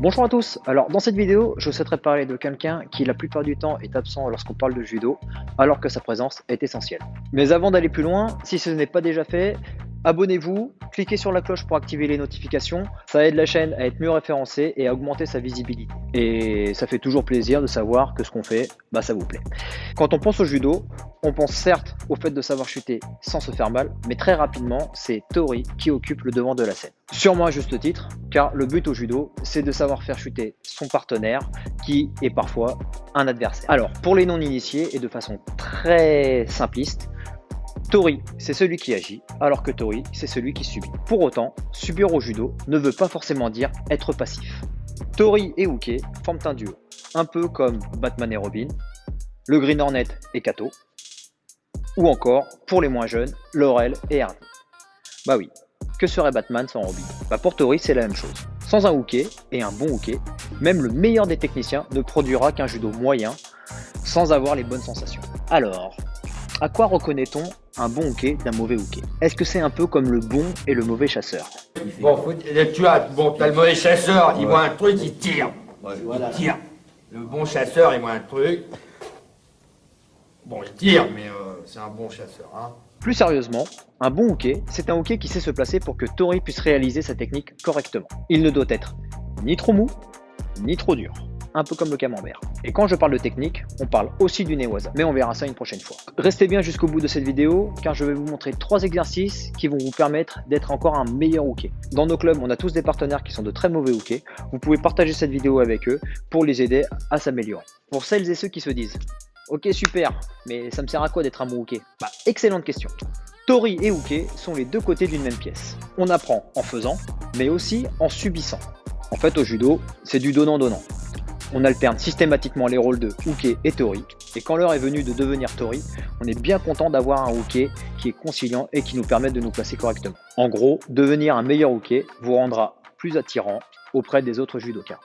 Bonjour à tous, alors dans cette vidéo, je souhaiterais parler de quelqu'un qui la plupart du temps est absent lorsqu'on parle de judo, alors que sa présence est essentielle. Mais avant d'aller plus loin, si ce n'est pas déjà fait, abonnez-vous, cliquez sur la cloche pour activer les notifications, ça aide la chaîne à être mieux référencée et à augmenter sa visibilité. Et ça fait toujours plaisir de savoir que ce qu'on fait, ça vous plaît. Quand on pense au judo, on pense certes au fait de savoir chuter sans se faire mal, mais très rapidement, c'est Tori qui occupe le devant de la scène. Sûrement à juste titre, car le but au judo, c'est de savoir faire chuter son partenaire, qui est parfois un adversaire. Alors, pour les non-initiés, et de façon très simpliste, Tori, c'est celui qui agit, alors que Tori, c'est celui qui subit. Pour autant, subir au judo ne veut pas forcément dire être passif. Tori et Uke forment un duo, un peu comme Batman et Robin, le Green Hornet et Kato, ou encore, pour les moins jeunes, Laurel et Hardy. Bah oui, que serait Batman sans Robin? Pour Tori, c'est la même chose. Sans un Uke, et un bon Uke, même le meilleur des techniciens ne produira qu'un judo moyen, sans avoir les bonnes sensations. Alors, à quoi reconnaît-on un bon Uke d'un mauvais Uke? Est-ce que c'est un peu comme le bon et le mauvais chasseur? T'as le mauvais chasseur, il voit un truc, il tire. Il tire. Le bon chasseur, il voit un truc. Bon, il tire, mais c'est un bon chasseur. Hein. Plus sérieusement, un bon Uke, c'est un Uke qui sait se placer pour que Tori puisse réaliser sa technique correctement. Il ne doit être ni trop mou, ni trop dur. Un peu comme le camembert. Et quand je parle de technique, on parle aussi du newaza, mais on verra ça une prochaine fois. Restez bien jusqu'au bout de cette vidéo, car je vais vous montrer 3 exercices qui vont vous permettre d'être encore un meilleur Uke. Dans nos clubs, on a tous des partenaires qui sont de très mauvais Uke. Vous pouvez partager cette vidéo avec eux pour les aider à s'améliorer. Pour celles et ceux qui se disent « Ok super, mais ça me sert à quoi d'être un bon Uke ?» Excellente question. Tori et Uke sont les deux côtés d'une même pièce. On apprend en faisant, mais aussi en subissant. En fait, au judo, c'est du donnant-donnant. On alterne systématiquement les rôles de Uke et Tori, et quand l'heure est venue de devenir Tori, on est bien content d'avoir un Uke qui est conciliant et qui nous permet de nous placer correctement. En gros, devenir un meilleur Uke vous rendra plus attirant auprès des autres judokas.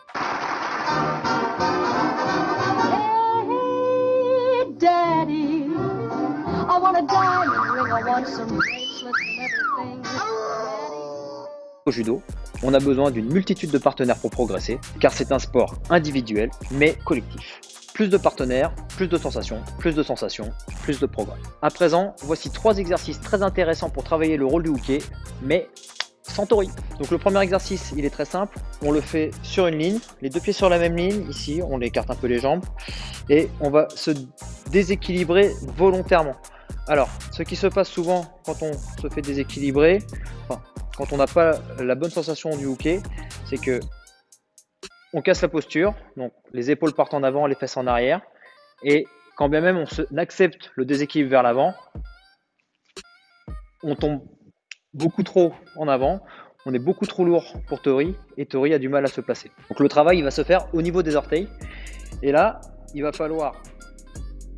Hey, Daddy, I want a diamond ring, I want some bracelets and everything. Au judo, on a besoin d'une multitude de partenaires pour progresser, car c'est un sport individuel, mais collectif. Plus de partenaires, plus de sensations, plus de progrès. À présent, voici 3 exercices très intéressants pour travailler le rôle du Uke, mais sans Tori. Donc le premier exercice, il est très simple, on le fait sur une ligne, les deux pieds sur la même ligne, ici on écarte un peu les jambes, et on va se déséquilibrer volontairement. Alors, ce qui se passe souvent quand on se fait déséquilibrer, quand on n'a pas la bonne sensation du Uke, c'est que on casse la posture, donc les épaules partent en avant, les fesses en arrière, et quand bien même on accepte le déséquilibre vers l'avant, on tombe beaucoup trop en avant, on est beaucoup trop lourd pour Tori, et Tori a du mal à se placer. Donc le travail il va se faire au niveau des orteils, et là il va falloir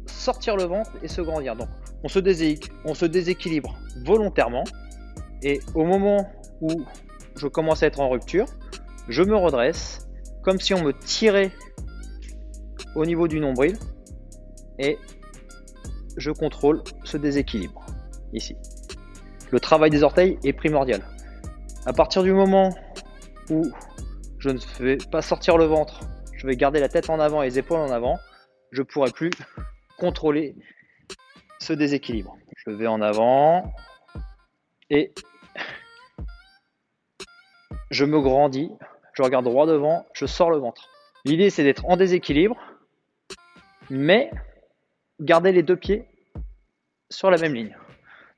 sortir le ventre et se grandir. Donc on se déséquilibre volontairement, et au moment où je commence à être en rupture, je me redresse comme si on me tirait au niveau du nombril et je contrôle ce déséquilibre ici. Le travail des orteils est primordial. À partir du moment où je ne vais pas sortir le ventre, je vais garder la tête en avant et les épaules en avant, je ne pourrai plus contrôler ce déséquilibre. Je vais en avant et je me grandis, je regarde droit devant, je sors le ventre. L'idée c'est d'être en déséquilibre, mais garder les deux pieds sur la même ligne.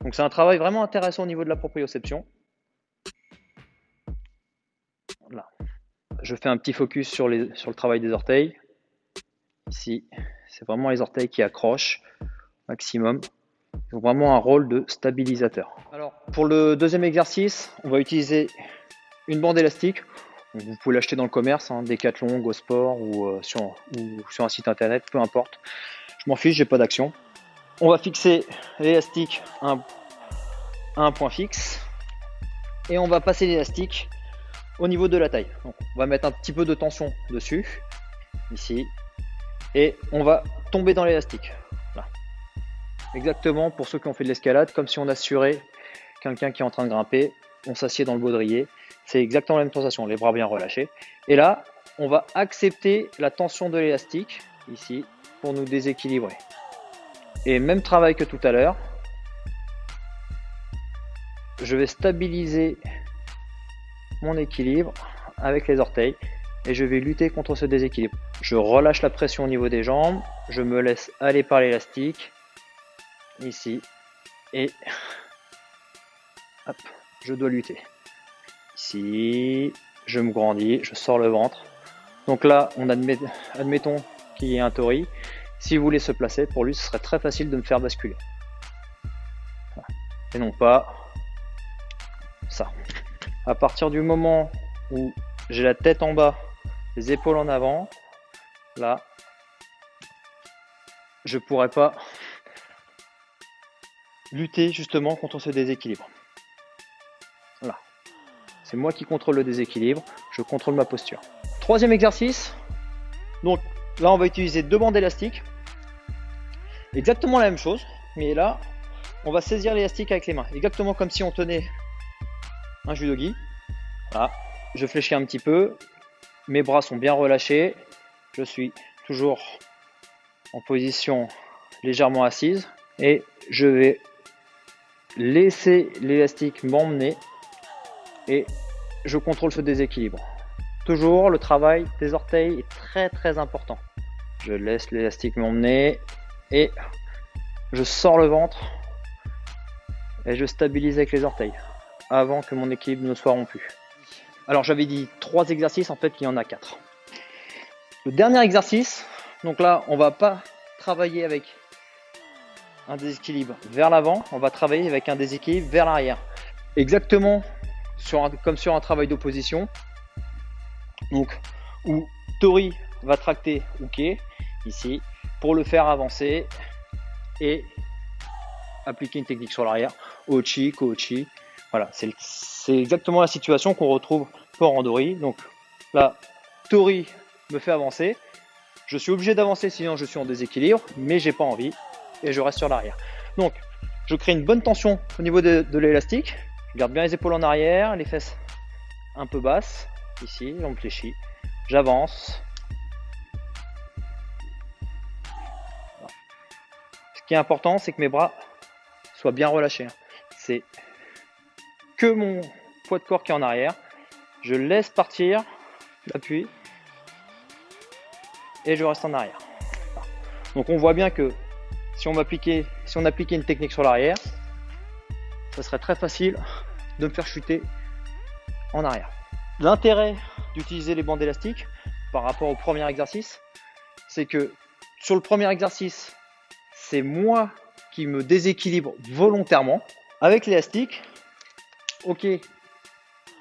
Donc c'est un travail vraiment intéressant au niveau de la proprioception. Là. Je fais un petit focus sur le travail des orteils. Ici, c'est vraiment les orteils qui accrochent maximum. Ils ont vraiment un rôle de stabilisateur. Alors, pour le deuxième exercice, on va utiliser une bande élastique. Vous pouvez l'acheter dans le commerce, Decathlon, Go Sport ou sur un site internet, peu importe. Je m'en fiche, j'ai pas d'action. On va fixer l'élastique à un point fixe et on va passer l'élastique au niveau de la taille. Donc, on va mettre un petit peu de tension dessus, ici, et on va tomber dans l'élastique. Exactement pour ceux qui ont fait de l'escalade, comme si on assurait quelqu'un qui est en train de grimper, on s'assied dans le baudrier, c'est exactement la même sensation, les bras bien relâchés. Et là, on va accepter la tension de l'élastique ici pour nous déséquilibrer. Et même travail que tout à l'heure, je vais stabiliser mon équilibre avec les orteils et je vais lutter contre ce déséquilibre. Je relâche la pression au niveau des jambes, je me laisse aller par l'élastique ici et hop, je dois lutter. Ici, je me grandis, je sors le ventre. Donc là, admettons qu'il y ait un tori. S'il voulait se placer, pour lui, ce serait très facile de me faire basculer. Voilà. Et non pas ça. À partir du moment où j'ai la tête en bas, les épaules en avant, là, je pourrais pas lutter justement contre ce déséquilibre. Voilà. C'est moi qui contrôle le déséquilibre, je contrôle ma posture. Troisième exercice. Donc là, on va utiliser 2 bandes élastiques. Exactement la même chose, mais là, on va saisir l'élastique avec les mains. Exactement comme si on tenait un judogi. Voilà. Je fléchis un petit peu. Mes bras sont bien relâchés. Je suis toujours en position légèrement assise. Et je vais laisser l'élastique m'emmener. Et je contrôle ce déséquilibre. Toujours, le travail des orteils est très très important. Je laisse l'élastique m'emmener et je sors le ventre et je stabilise avec les orteils avant que mon équilibre ne soit rompu. Alors j'avais dit 3 exercices, en fait il y en a 4. Le dernier exercice, donc là on va pas travailler avec un déséquilibre vers l'avant, on va travailler avec un déséquilibre vers l'arrière. Exactement comme sur un travail d'opposition. Donc, où tori va tracter uke, ici, pour le faire avancer et appliquer une technique sur l'arrière, ochi, kochi. Voilà, c'est exactement la situation qu'on retrouve pour randori. Donc là, tori me fait avancer. Je suis obligé d'avancer sinon je suis en déséquilibre, mais j'ai pas envie et je reste sur l'arrière. Donc, je crée une bonne tension au niveau de l'élastique. Je garde bien les épaules en arrière, les fesses un peu basses. Ici, on fléchit, j'avance. Ce qui est important, c'est que mes bras soient bien relâchés. C'est que mon poids de corps qui est en arrière. Je laisse partir l'appui et je reste en arrière. Donc on voit bien que si on appliquait une technique sur l'arrière, ça serait très facile de me faire chuter en arrière. L'intérêt d'utiliser les bandes élastiques par rapport au premier exercice, c'est que sur le premier exercice, c'est moi qui me déséquilibre volontairement. Avec l'élastique, ok,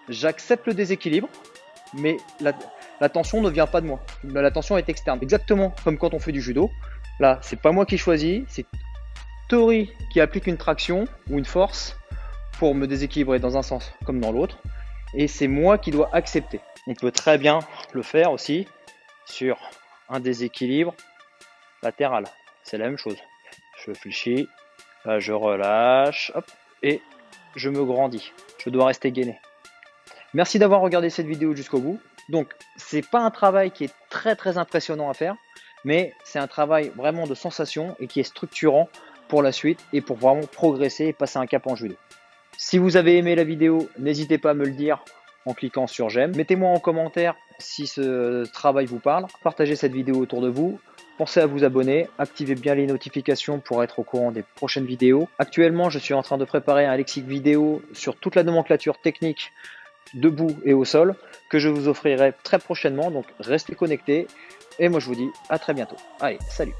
j'accepte le déséquilibre, mais la tension ne vient pas de moi. La tension est externe. Exactement comme quand on fait du judo. Là, c'est pas moi qui choisis, c'est tori qui applique une traction ou une force pour me déséquilibrer dans un sens comme dans l'autre. Et c'est moi qui dois accepter. On peut très bien le faire aussi sur un déséquilibre latéral. C'est la même chose. Je fléchis, là je relâche, hop, et je me grandis. Je dois rester gainé. Merci d'avoir regardé cette vidéo jusqu'au bout. Donc, c'est pas un travail qui est très très impressionnant à faire, mais c'est un travail vraiment de sensation et qui est structurant pour la suite et pour vraiment progresser et passer un cap en judo. Si vous avez aimé la vidéo, n'hésitez pas à me le dire en cliquant sur j'aime. Mettez-moi en commentaire si ce travail vous parle. Partagez cette vidéo autour de vous. Pensez à vous abonner, activez bien les notifications pour être au courant des prochaines vidéos. Actuellement, je suis en train de préparer un lexique vidéo sur toute la nomenclature technique debout et au sol que je vous offrirai très prochainement. Donc restez connectés et moi je vous dis à très bientôt. Allez, salut!